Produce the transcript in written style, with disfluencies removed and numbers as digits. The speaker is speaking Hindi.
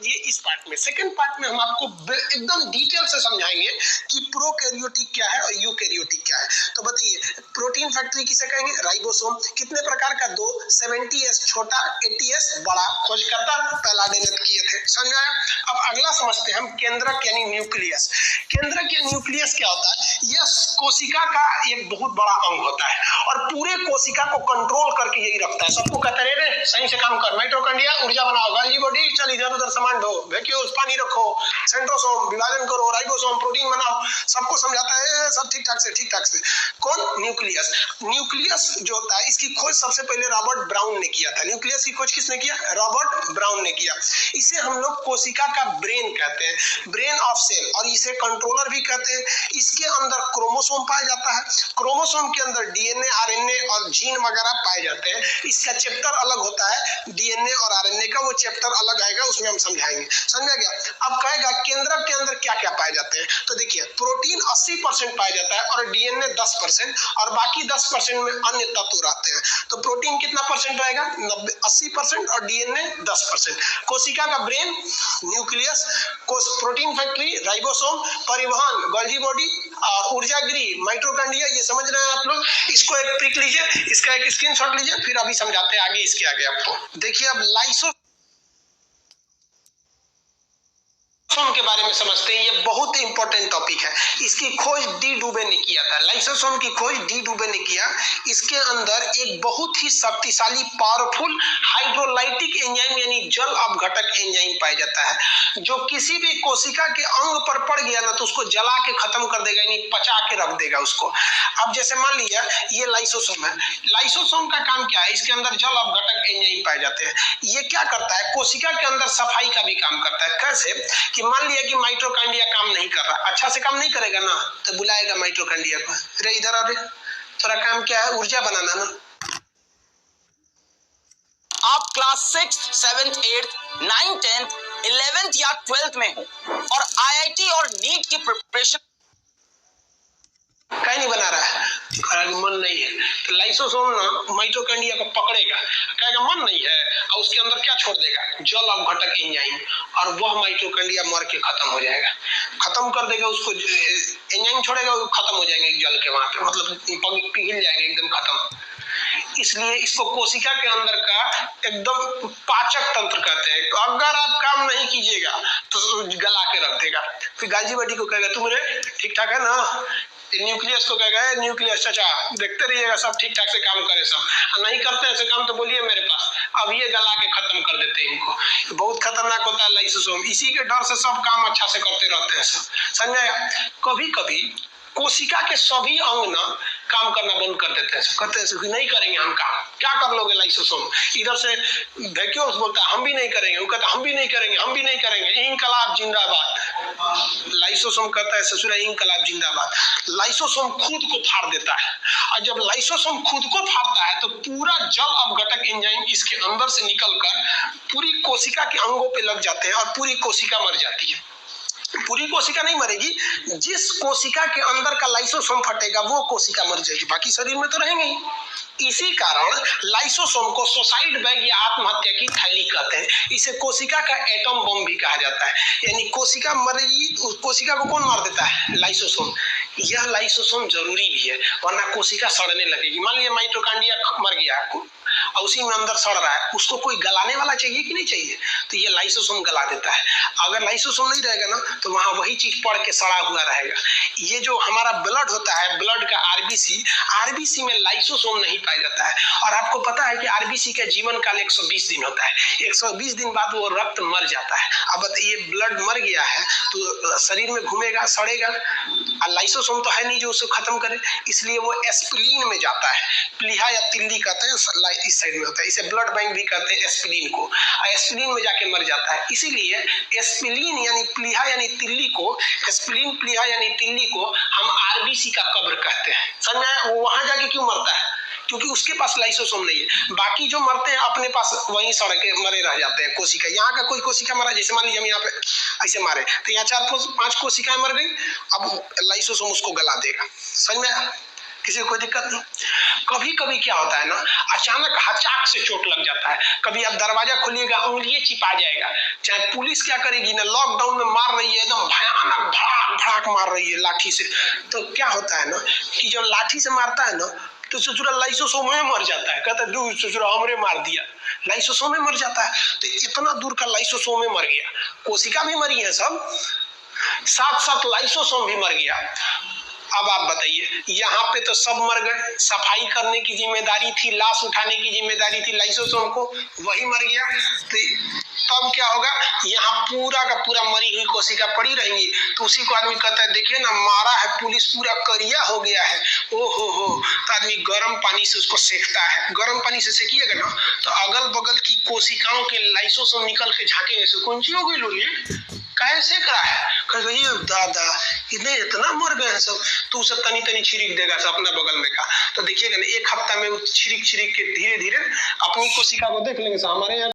समझिए इस पार्ट में। सेकंड पार्ट में हम आपको एकदम डिटेल से समझाएंगे कि प्रोकैरियोटिक क्या है और यूकैरियोटिक क्या है। तो बताइए, प्रोटीन फैक्ट्री किसे कहेंगे? राइबोसोम। कितने प्रकार का? 2, 70S छोटा, 80S बड़ा। खोजकर्ता पैलाडेनेट किए थे। समझ आया? अब अगला समझते हैं हम केंद्रक यानी न्यूक्लियस। केंद्रक या न्यूक्लियस क्या होता है? यह कोशिका का एक बहुत बड़ा अंग होता है और पूरे कोशिका को कंट्रोल करके यही रखता है। सबको कहते हैं रे सही से काम कर, माइटोकॉन्ड्रिया ऊर्जा बनाओ, गोल्गी बॉडी चल इधर उधर सामान ढो, वैक्यूल्स पानी रखो, सेंट्रोसोम विभाजन करो, राइबोसोम प्रोटीन बनाओ, सबको समझाता है सब ठीक ठाक से। कौन? न्यूक्लियस। न्यूक्लियस जो होता है इसकी खोज सबसे पहले रॉबर्ट ब्राउन ने किया था। न्यूक्लियस की खोज किसने किया? रॉबर्ट ब्राउन ने किया। इसे हम लोग कोशिका का ब्रेन कहते हैं, ब्रेन ऑफ सेल, और इसे कंट्रोलर भी कहते हैं। इसके अंदर क्रोमोसोम पाया जाता है, क्रोमोसोम के अंदर डीएनए, आरएनए और जीन वगैरह पाए जाते हैं। इसका चैप्टर अलग होता है, डीएनए और आरएनए का, वो चैप्टर अलग आएगा, उसमें हम समझाएंगे। समझ गया? अब कहेगा केंद्रक के अंदर क्या क्या पाए जाते हैं, तो देखिए प्रोटीन 80% पाया जाता है और डीएनए 10%, और बाकी 10% में अन्य तत्व रहते हैं। तो प्रोटीन कितना परसेंट रहेगा? 80% और डीएनए 10%। कोशिका का brain nucleus, protein factory ribosome, परिवहन गोल्गी बॉडी, और ऊर्जा गृह माइटोकॉन्ड्रिया। ये समझ रहे हैं आप लोग? इसको एक पिक लीजिए, इसका एक स्क्रीनशॉट लीजिए, फिर अभी समझाते हैं आगे इसके आगे आपको। देखिए अब लाइसोसोम के बारे में समझते हैं। ये बहुत इंपॉर्टेंट टॉपिक है। इसकी खोज डी डुबे ने किया था। लाइसोसोम की खोज डी डुबे ने किया। इसके अंदर एक बहुत ही शक्तिशाली पावरफुल हाइड्रोलाइटिक एंजाइम यानी जल अपघटक एंजाइम पाया जाता है, जो किसी भी कोशिका के अंग पर पड़ गया ना तो उसको जला के खत्म कर देगा, यानी पचा के रख देगा उसको। अब जैसे मान लिया ये लाइसोसोम है, लाइसोसोम का काम क्या है? इसके अंदर जल अपघटक एंजाइम पाए जाते हैं। ये क्या करता है? कोशिका के अंदर सफाई का भी काम करता है। कैसे? कि मान लिया कि माइटोकॉन्ड्रिया काम नहीं कर रहा, अच्छा से काम नहीं करेगा ना, तो बुलाएगा माइटोकॉन्ड्रिया को, रे इधर आ रे, तेरा काम क्या है? ऊर्जा बनाना ना। आप क्लास 6, 7, 8, 9, 10, 11th या 12th में हो और आईआईटी और नीट की प्रिपरेशन कहीं नहीं बना रहा है, मन नहीं है, तो लाइसोसोम ना माइटोकॉन्ड्रिया को पकड़ेगा, कहेगा मन नहीं है, और उसके अंदर क्या छोड़ देगा? जल अपघटक एंजाइम, और वह माइटोकॉन्ड्रिया मर के खत्म हो जाएगा, खत्म कर देगा उसको। एंजाइम छोड़ेगा वो खत्म हो जाएंगे जल के वहां पे, मतलब पिघल जाएंगे एकदम खत्म। इसलिए इसको कोशिका के अंदर का एकदम पाचक तंत्र कहते हैं। तो अगर आप काम नहीं कीजिएगा तो गला के रख देगा। फिर गाजी बॉडी को कहेगा तुम रे ठीक ठाक है ना, न्यूक्लियस को कहेगा न्यूक्लियस चाचा देखते रहिएगा सब ठीक ठाक से काम करे, सब नहीं करते ऐसे काम तो बोलिए मेरे पास, अब ये गला के खत्म कर देते हैं इनको। बहुत खतरनाक होता है लाइसोसोम, इसी के डर से सब काम अच्छा से करते रहते हैं सब। समझाया? कभी कभी कोशिका के सभी अंग ना काम करना बंद कर देते हैं, कहते हैं नहीं करेंगे हम काम। क्या कर लोगे लाइसोसोम? इधर से वैक्यूल्स बोलता है हम भी नहीं करेंगे, वो कहता है हम भी नहीं करेंगे, हम भी नहीं करेंगे, इंकलाब जिंदाबाद। लाइसोसोम कहता है ससुरा इंकलाब जिंदाबाद। लाइसोसोम खुद को फाड़ देता है, और जब लाइसोसोम खुद को फाड़ता है तो पूरा जल अपघटक एंजाइम इसके अंदर से निकलकर पूरी कोशिका के अंगों पे लग जाते हैं और पूरी कोशिका मर जाती है। पूरी कोशिका नहीं मरेगी, जिस कोशिका के अंदर का लाइसोसोम फटेगा वो कोशिका मर जाएगी, बाकी शरीर में तो रहेंगे ही। इसी कारण लाइसोसोम को सुसाइड बैग या आत्महत्या की थैली कहते हैं। इसे कोशिका का एटम बम भी कहा जाता है, यानी कोशिका मरेगी, उस कोशिका को कौन मार देता है? लाइसोसोम। यह लाइसोसोम जरूरी भी है, वरना कोशिका सड़ने लगेगी। मान लिया माइटोकॉन्ड्रिया मर गया और उसी में अंदर सड़ रहा है, उसको कोई गलाने वाला चाहिए कि नहीं चाहिए? तो ये लाइसोसोम गला देता है। अगर लाइसोसोम नहीं रहेगा ना तो वहां वही चीज पड़ के सड़ा हुआ रहेगा। ये जो हमारा ब्लड होता है, ब्लड का आरबीसी में लाइसोसोम नहीं पाया जाता है। और आपको पता है कि आरबीसी का जीवन काल 120 दिन होता है, 120 दिन बाद वो रक्त मर जाता है। अब ये ब्लड मर गया है तो शरीर में घूमेगा, सड़ेगा, और लाइसोसोम तो है नहीं जो उसे खत्म करे, इसलिए वो एस्पिरिन में जाता है। प्लीहा या तिल्ली कहते हैं, इस साइड में होता है, इसे ब्लड बैंक भी कहते हैं एस्पिरिन को, एस्पिरिन में जाके मर जाता है। इसीलिए एस्पिरिन यानी प्लीहा यानी तिल्ली को, एस्पिरिन प्लीहा यानी तिल्ली को हम आरबीसी का कब्र कहते हैं। समझा? वो वहां जाके क्यों मरता है? क्योंकि उसके पास लाइसोसोम नहीं है। बाकी जो मरते हैं अपने पास वहीं सड़ के मरे रह जाते हैं कोशिका। यहाँ का कोई कोशिका मरा, जैसे मान लीजिए हम यहाँ पे ऐसे मारे तो यहाँ 4-5 कोशिकाएं मर गई, अब लाइसोसोम उसको गला देगा। समझ में? किसी को कोई दिक्कत नहीं। कभी कभी क्या होता है ना, अचानक हचाक से चोट लग जाता है। कभी आप दरवाजा खोलिएगा, उंगली चिपा जाएगा। चाहे पुलिस क्या करेगी ना, लॉकडाउन में मार रही है, एकदम भयानक भड़ाक भड़ाक मार रही है लाठी से। तो क्या होता है ना कि जब लाठी से मारता है ना, तो ससुरा लाइसोसोम में मर जाता है। कहता है दू ससुरा हमरे मार दिया, लाइसोसोम में मर जाता है। तो इतना दूर का लाइसोसोम में मर गया, कोशिका भी मरी है सब, साथ साथ लाइसोसोम भी मर गया। अब आप बताइए, यहाँ पे तो सब मर गए, सफाई करने की जिम्मेदारी थी, लाश उठाने की जिम्मेदारी थी लाइसोसोम को, वही मर गया। तो तब क्या होगा, यहाँ पूरा का पूरा मरी हुई कोशिका पड़ी रहेंगी। तो उसी को आदमी कहता है देखिए ना, मारा है पुलिस, पूरा करिया हो गया है, ओ हो। तो आदमी गर्म पानी से उसको सेकता है। गर्म पानी से सेकिएगा ना, तो अगल बगल की कोशिकाओं के लाइसोसोम निकल के झांकेंगे से कौन ची हो गई लोग, कैसे करा है, कहे दादा इतने इतना मर गए हैं सब। तो उसे तनी तनी छिड़क देगा सब अपना बगल में का। तो देखिएगा ना, एक हफ्ता में छिड़क छिड़क के धीरे धीरे अपनी कोशिका को देख लेंगे। हमारे यहाँ